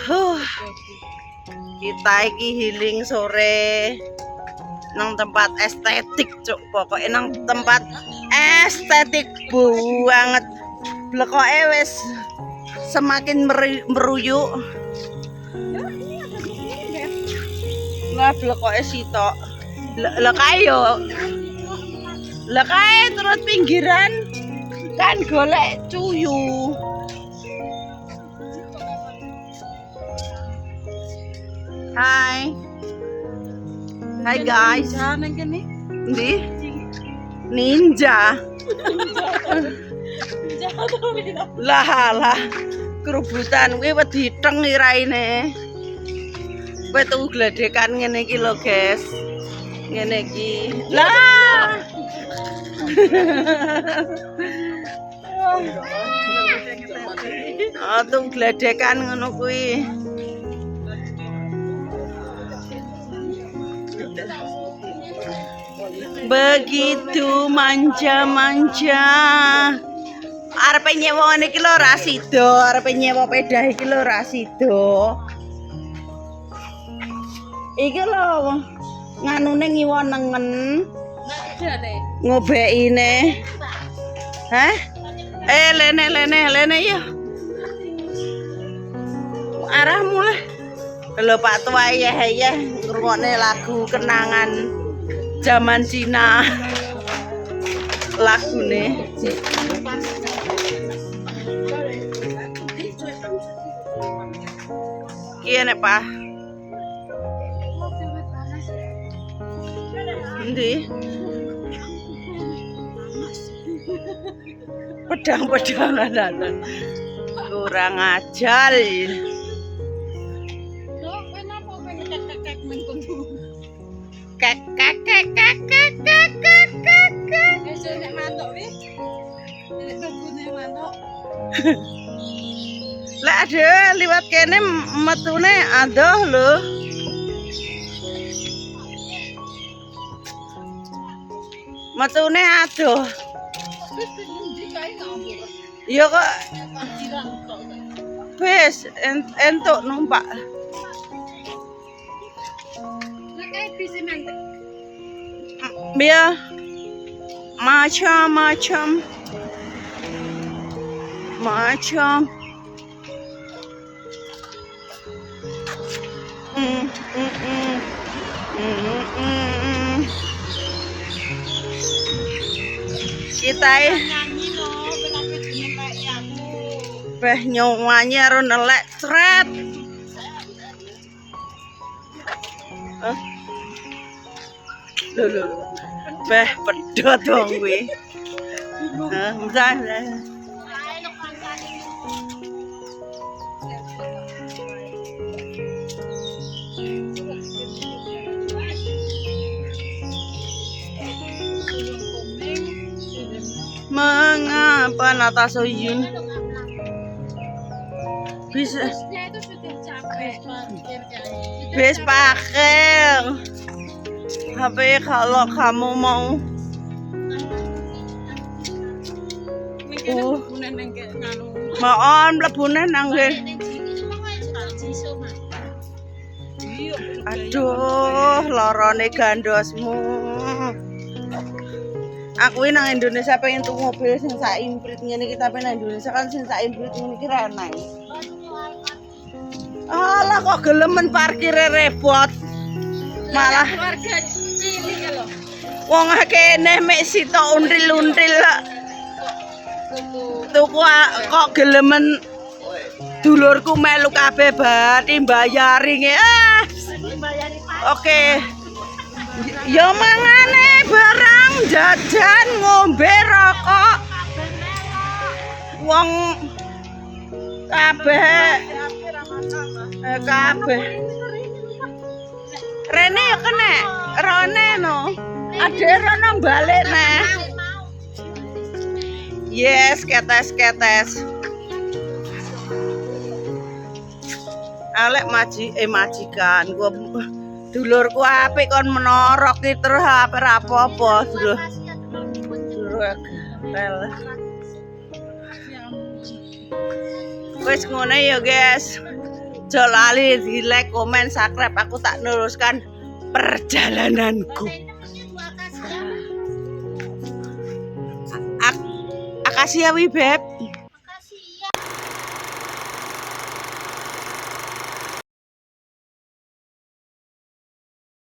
Huh. Kita iki healing sore nang tempat estetik cuk, pokoknya nang tempat estetik banget. Blekoke wis semakin meruyuk. Lah blekoke sitok. Lah kae yo. Lah kae terus pinggiran kan golek cuyu. Hai. Hai guys. Ndi? Ninja. Lah kerubutan kuwi wedi teng iraine. Kowe tuku gledekan ngene iki lho, guys. Ngene iki. Lah. Oh, tuku gledekan ngono kuwi. Begitu manja-manja. Arepe nyewa ngene iki lho ra sida, arepe nyewa pedah iki lho ra sida. Iki lho nganune ngiwonengen. Ngobekine. Hah? Lene ya. Arahmu lah. Lho Pak Tua ya ngrungokne lagu kenangan zaman Cina. Lagune. Iya nek Pak. Endi? Pedang-pedangan kurang ajar. Lah ada liwat kene metune adoh lho. Metune adoh. Iya kok. Wis entuk numpak. Biar macam kita beh nyawanyi karo nelek cret. Lho. Beh pedhot wong kuwi. Bentar. Mengapa Natasha bisa bis pakai HP kalau kamu mau mohon mlebune nang aduh lorone gandosmu. Aku nang Indonesia pengen tuku mobil sing sak imprit ngene iki, tapi nang Indonesia kan sing sak imprit ngene iki ra enak. Alah kok gelemen parkire repot. Malah keluarga cilik lho. Wong kene mek sitok until-until. Tuku kok gelemen dulurku melu kabeh bathi mbayari nge. Oke. Yo mangane barang jajan ngombe rokok. Wong kabeh Rene yo kene, Rone no. Ade rono balik neh. Yes, ketes. Alek majikan gua dulurku apik kon menorok iki terus apa-apa dulur. Wis ngono ya guys. Ojo lali di like, komen, subscribe. Aku tak neruskan perjalananku. Akasia wi beb.